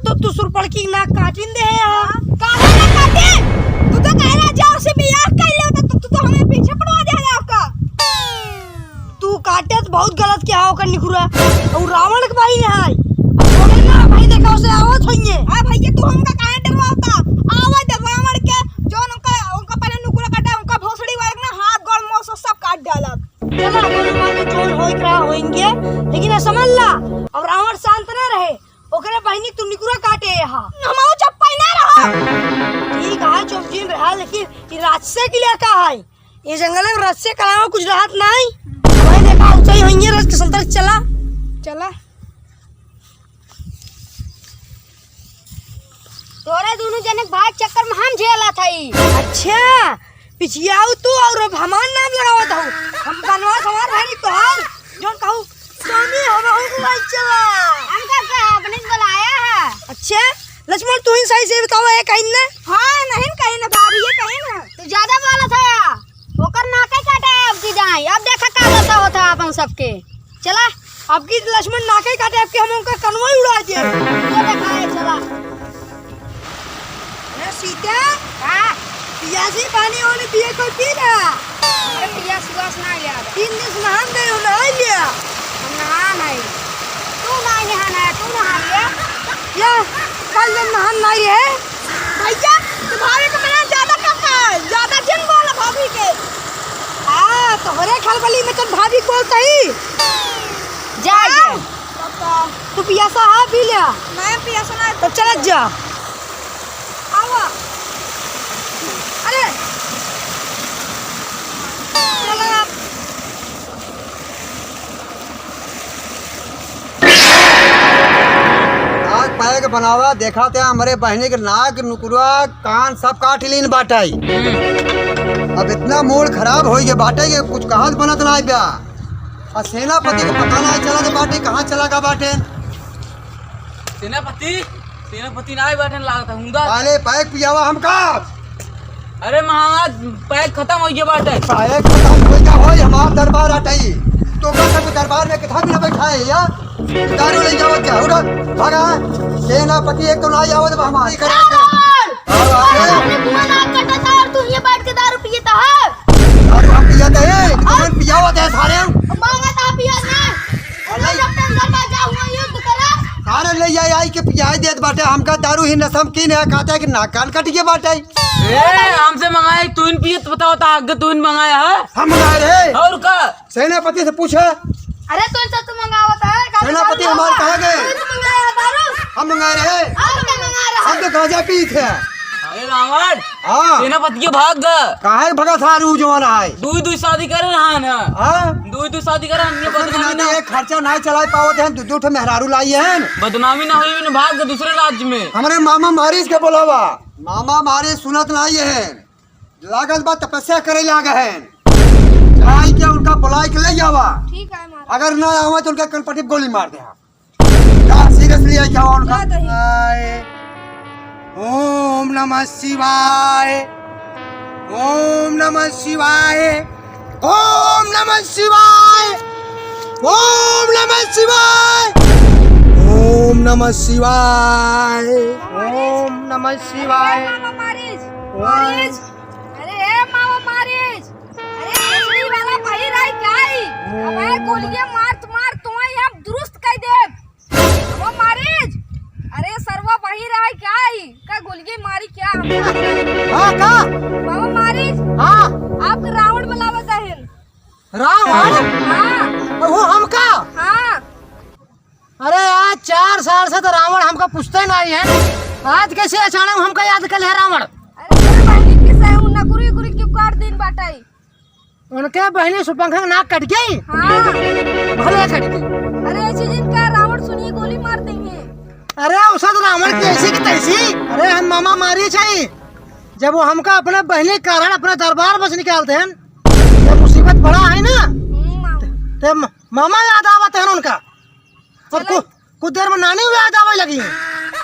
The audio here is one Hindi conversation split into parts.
तो तू सुरपड़ की नाक काटिन दे यहाँ। काहे ना काटे? तू तो कह रहा जाओ से बियाह कर ले तो तू तो हमें पीछे पड़वा दे रहा आपका। तू काटे तो बहुत गलत किया होकर निकुरा और रावण के भाई है बोले ना भाई देखा उसे आवत होइए। हां भैया तू हमका काहे डरवाता? आवत रावण के जो उनका पहले नुकुरा काटा उनका भोसड़ी वाले ना हाथ गोड़ मुंह सब काट डाला। चला दोनों माने जोन होई करा होएंगे लेकिन समझ ला अब रावण शांत ना रहे ओकरे बहिनी तू निकुरा काटे यहाँ। हमहु चप्पल ना रहा। ठीक है चुपजीन रहा लेकिन ये राजसे के लिए का है ये जंगल में राजसे का कुछ राहत नहीं भाई देखा ऊंचाई होइए रस के संतर चला चला तोरे दोनों जने भाग चक्कर में हम झेला थई। अच्छा पिछियाऊ तू और अब हमार नाम लगावत हूँ हम बनवास हमार भाई तोहार जोन कहूँ स्वामी हम बुलाई चला हमका क्या अपने बुलाया है। अच्छा लक्ष्मण तू ही सही से बताओ है कहीं ना। हाँ नहीं कहीं ना भाभी ये कहीं ना तू ज्यादा बोला था ओकर नाके काटे अब की जाए अब देखा का दशा होता अपन सबके। चला अब की लक्ष्मण नाके काटे अब के हम उनका कनवा ही उड़ा दिए। ये देखा है चला ए सीता हां पियासी पानी होने पिए कोई पी रहा। अरे पिया सुवास ना लिया 3 दिन से नहान गए हो नहा लिया हम नहा नहीं तू नहीं नहाना है तू नहा लिया या कल जब नहान नहीं है भैया तुम्हारे को मैंने ज्यादा जिन बोला भाभी के। हाँ तो हरे खलबली में तो भाभी बोलता ही जाए तू पियासा है पी लिया मैं पियासा ना तो चल जा आवा अरे चला नाक पैक बनावा देखा थे हमारे बहनी के नाक नुकुरा कान सब काट लीन बाटाई। अब इतना मूड खराब हो गया बाटे के कुछ कहाँ बनत ना ब्या और सेनापति को पता नहीं चला के बाटे कहाँ चला का बाटे। सेनापति ना बैठने लागत हुंदा। पहले पैक पियावा हमका। अरे महाराज पैक खत्म हो गया बाटे। पैक खत्म हो गया होय हमार दरबार आटाई तो का दरबार में किथा भी ना बैठा है या दारू ले जाओ क्या उड़ा भागा सेनापति एक तो नहीं आवत हमारी करे अपने बुआ नाक कटा था और तू ये बैठ के दारू पीता है। दारू हम पिया थे कौन पियावा थे सारे मांगा था पिया ने और जब तक लड़का जाऊंगा युद्ध करा सारे ले आई के पियाई देत बाटे हमका दारू ही नसम की ने कहता है कि नाक कान कट गया बाटे। ए हमसे मंगाया तू इन पियत बताओ ता आगे तू इन मंगाया है हम मंगाए रहे और का सेनापति से पूछा अरे तू इन सब मंगावत है सेनापति हमारे कहाँ गए मंगाया दारू हम मंगाए रहे आप क्या मंगा रहा हम तो गांजा पी थे। अरे रावण हाँ सेनापति के भाग गए काहे भगा थारू जवाना है दू शादी करे रहा ना हाँ दू शादी करे हमने बदनामी ना एक खर्चा नहीं चला पावत है दो ठो मेहरारू लाई है बदनामी ना हुई ने भाग गए दूसरे राज्य में। हमारे मामा मारिस के बोलावा मामा मारे सुनत नहीं है लागत बात तपस्या करे लागे है जाई के उनका बुलाई के ले जावा ठीक है मार अगर ना आवा तो उनका कनपटी गोली मार दे सीरियसली आई क्या उनका ओम नमः शिवाय ओम नमः शिवाय ओम नमः शिवाय ओम नमः शिवाय ओम नमः शिवाय ओम नमः शिवाय मामा मारिज मारिज अरे ए मामा मारिज अरे केसरी वाला भाई राय क्या है हमारे गोलियां मार तुम्हें हम दुरुस्त कर दे वो मारिज अरे सर्वा वही राय क्या है का गोलियां मारी क्या हाँ का मामा मारिज हाँ आप रावण बुलावत है रावण हाँ वो हमका हाँ अरे आज 4 साल से तो रावण हमका पूछते नहीं है आज कैसे अचानक हमका याद कर है रावण। अरे तेरे बहनी किसे उन नकुरी गुरी क्यों काट दिन बाटाई उनके बहनी सुपंखा नाक कट गई हाँ भले कट गई। अरे ऐसी जिनका रावण सुनिए गोली मार देंगे। अरे उसे तो रावण की ऐसी की तैसी अरे हम मामा मारी चाहिए जब वो हमका अपने बहनी के कारण अपने दरबार बस निकालते हैं जब मुसीबत बड़ा है ना तो मामा याद आवत है उनका और कुछ देर में नानी भी याद आवे लगी है।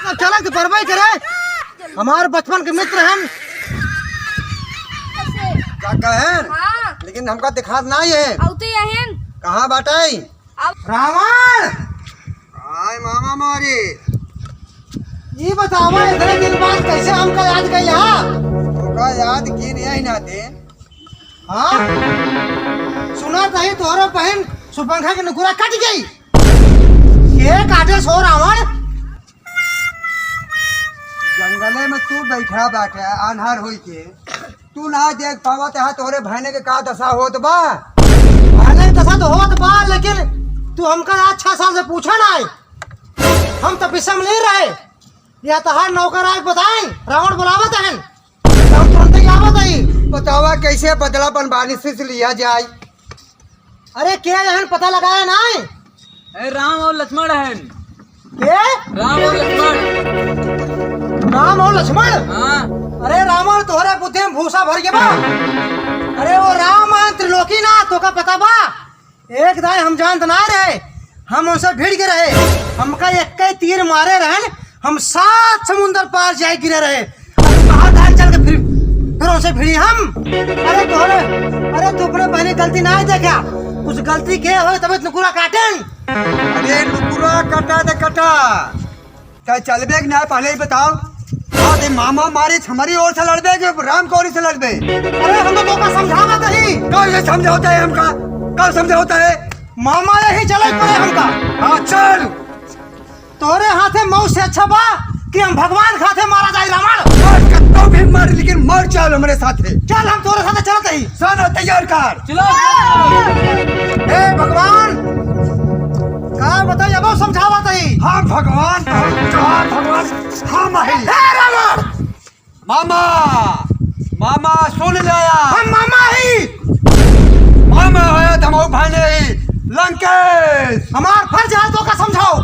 अब चला तो परवाही करे हमारे बचपन के मित्र हैं क्या कहें हाँ लेकिन हमका दिखात नहीं है औते यहन कहाँ बाटाई अब रावण आय मामा मारी ये बतावा इतने दिन बाद कैसे हमका याद कैले हा? ओका याद की नहीं ना दे। हाँ सुना नहीं तोहरा बहन सुपंखा के नुकुरा कट गई। के काटे सो रावण? जंगले में तू बैठा बाटे अनहर होई के, तू ना देख पावा ते तोरे बहने के का दशा होत बा। पहले दशा तो होत बा, लेकिन तू हमका आज 6 साल से पूछा ना है। हम तो पिसम नहीं रहे या तहार नौकर आए बताएं रावण बुलावत है हम तुरंत ही आवत है। बतावा कैसे बदला बनवानी से लिया जाए। अरे क्या यहन पता लगाया ना है? ए, राम और लक्ष्मण है। के राम और लक्ष्मण। राम और लक्ष्मण? हाँ। अरे रावण तोहरे बुद्धि में भूसा भर के बा। अरे वो राम त्रिलोकी ना तो का पता बा। एक दाय हम जानत ना रहे, हम उनसे भिड़ के रहे। हमका एक तीर मारे रहे, हम 7 समुंदर पार जाए गिरे रहे। बाहर दाल चल के फिर उनसे भिड़ी हम। अरे तू अपने बहनी गलती ना है देखा, कुछ गलती के हो तब नुकुरा काटन। अरे नुकुरा कटा दे कटा क्या चलबे कि ना पहले ही बताओ। हाँ दे मामा मारी हमारी ओर से लड़बे कि राम की ओर से लड़बे? अरे हम तो का समझावा नहीं। कैसे समझौता है हमका? कब समझौता है? मामा यही चले पड़े हमका। हाँ चल। तोरे हाथे मौत से अच्छा बा कि हम भगवान खाते मारा जाए रावण। कत्तो भी मार लेकिन मर चल हमारे साथे। चल हम तोरे साथे चलत ही। सन तैयार कर। चलो। हे भगवान का बताइए अब समझावत ही। हाँ भगवान भगवान हम है। हे रावण मामा मामा सुन लिया। हम मामा ही। मामा है धमाऊ भाने लंकेश। हमार फर्ज है तो का समझाओ,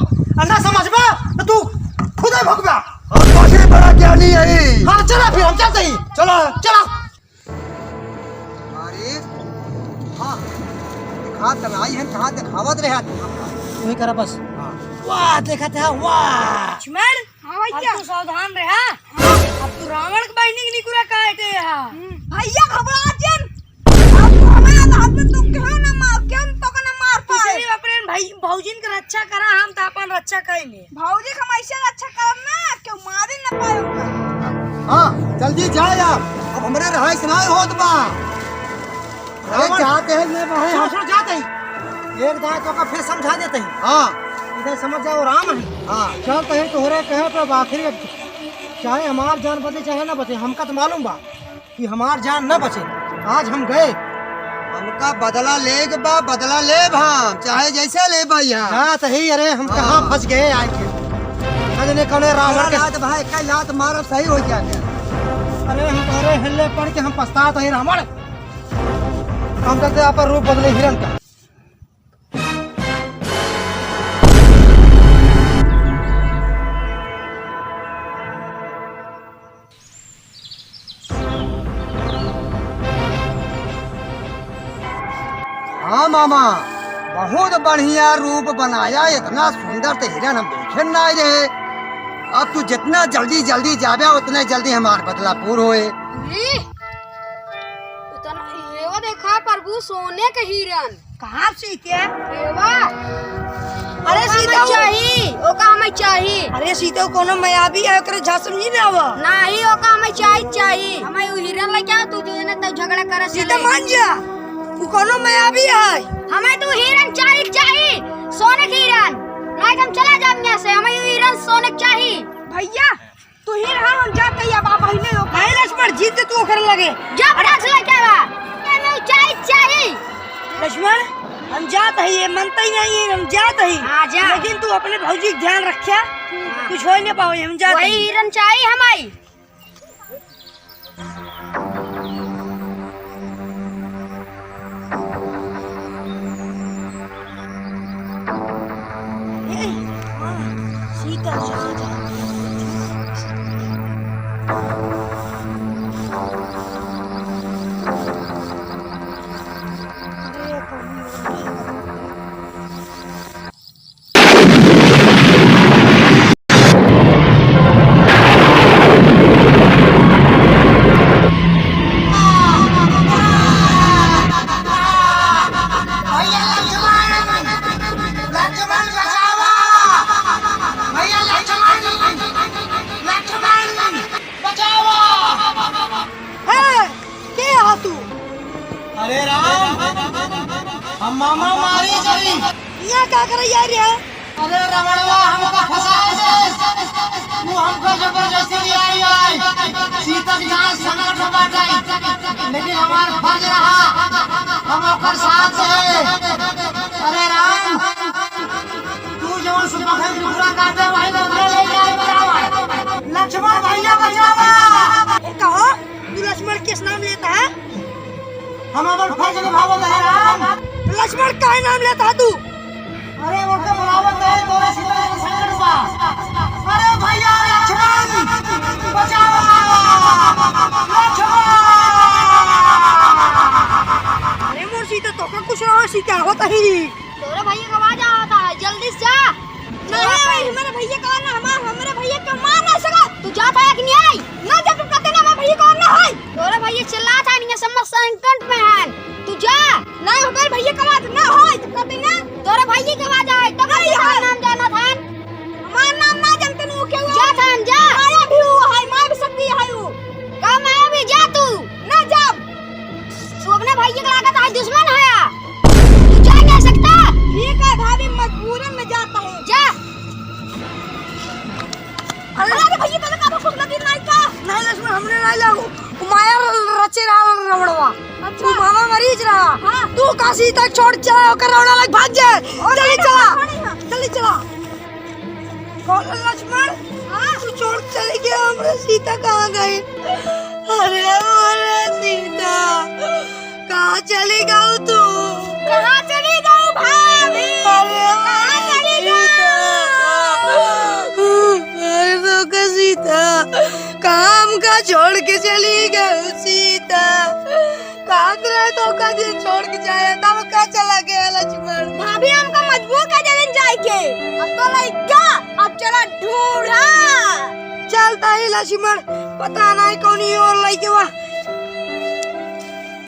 अन्ना समझबा तो तू खुद ही भगवा। और काशी बड़ा ज्ञानी है। हाँ चला फिर हम चलते ही। चलो चला। मारी हाँ दिखा तनाई है कहाँ दिखावत रहे वही करा बस। वाह देखा था वाह। लक्ष्मण अब तू सावधान रहे। हाँ अब तू रावण के बहनी की निकुरा काटे है। भैया घबरा जन। अब तो हमारे हाथ में तो क्यों ना मार पाए। अपने भाई भौजीन के रक्षा करा, हम तो अपन रक्षा करेंगे। भौजी का ऐसे रक्षा करम ना क्यों मारे न पाए। हाँ जल्दी जाए अब हमारे रहाई सुनाए होत बा। अरे चाहते हैं मैं भाई हम सुन जाते ही एक दाएं तो का फिर समझा देते ही। हाँ इधर समझ जाओ राम है। हाँ चल कहे तोहरे कहे तो आखिर चाहे हमार जान बचे चाहे ना बचे, हमका तो मालूम बा कि हमार जान न बचे। आज हम गए हमका बदला ले भाम चाहे जैसे ले भैया। हाँ सही। अरे हम कहाँ फंस गए आए के सजने कौने रावण के। लात भाई कई लात मारो सही हो गया। अरे हम तोरे हिलने पड़ के हम पछतात ही रावण। हम कहते आप रूप बदले हिरन का। हाँ मामा बहुत बढ़िया रूप बनाया, इतना सुंदर तो हिरन हम देखे ना रहे। अब तू जितना जल्दी जल्दी जावे उतने जल्दी हमार बदला पूर्ण होए। एवा देखा प्रभु सोने के हिरन। कहाँ सीते? एवा अरे सीता चाहिए ओका हमें चाहिए। अरे सीता कोनो मायावी है ओकरे झा समझी ना वो नहीं ओका हमें चाहिए हमें हिरन लेके आ। तू जो ने तो झगड़ा कर सीता मान जा तू कोनो मायावी है। हमें तू हिरन चाहिए सोने के हिरन नहीं हम चला जाम यहाँ से। हमें हिरन सोने चाहिए। भैया तू हिरन हम जाते ही अब पहले हो भाई लक्ष्मण जीत तू कर लगे जा बड़ा चला क्या बा हमें चाहिए। लक्ष्मण हम जात है ये मनता ही नहीं है हम जात है। हाँ जा। लेकिन तू अपने भौजी का ध्यान रखिया कुछ हो नहीं पाओ हम जाते वही हिरन चाहिए हमारी। सीता यहाँ क्या कर यार यार? अरे रमणवा हमका फंसाए थे, तू हमको जबरदस्ती ले आई सीता की जान संकट में बांटाई, लेकिन हमारा फर्ज रहा हम ओकर साथ थे। अरे राम, तू जो सुबह पूरा काटे वही तो ले जाए बराबर। लक्ष्मण भैया बचावा। कहो तू लक्ष्मण किस नाम लेता है? हम अपन फर्ज निभावत है राम। लक्ष्मण का नाम लेता है तू? अरे वो तो बराबर है तोरे सीता के संकट में। अरे भैया लक्ष्मण बचाओ लक्ष्मण। अरे मोर सीता तो का कुछ और सीता होता ही। तोरे भैया का आवाज आता है, जल्दी से जा। नहीं मेरे भैया का ना हमारे भैया का मार ना सका। तू जाता है कि नहीं आई? ना जब तुम कहते ना हमारे भैया का ना है। तोरे भैया चिल्ला था नहीं, समझ संकट में है। तू जा। नहीं हमारे भैया का बात ना है तो कहते ना तोरे भैया की आवाज आए तब तेरा नाम जाना था। हमारा नाम ना जानते नु क्या हुआ? जा था जा। माया भी हुआ है, माया भी सकती है वो। का मैं भी जा तू। ना जब तू अपने भैया का लागत आज दुश्मन है। तू जा नहीं सकता। ठीक है भाभी मजबूरन में जाता है। जा। अरे भैया का का खुद लगी नहीं का? नहीं लक्ष्मण हमने नहीं लागो। माया रचे रवड़वा। तू मामा मरीज रहा। हाँ। तू काशी तक छोड़ चला होकर रवड़ा लग भाग जाए। जल्दी चला जल्दी चला। कौन लक्ष्मण? हाँ तू छोड़ चले गया। हमारे सीता कहाँ गई? अरे हमारे सीता कहाँ चली गई तू? कहाँ चली गई भाभी? अरे कहाँ चली गई? सीता काम का छोड़ के चली गई सीता। कहाँ रहे तो का दिन छोड़ के जाए तब का चला गया लक्ष्मण। भाभी हमको मजबूर कर देन जाए के। अब तो लइका अब चला ढूंढा। चलता ही लक्ष्मण, पता नहीं कौन और लइके बा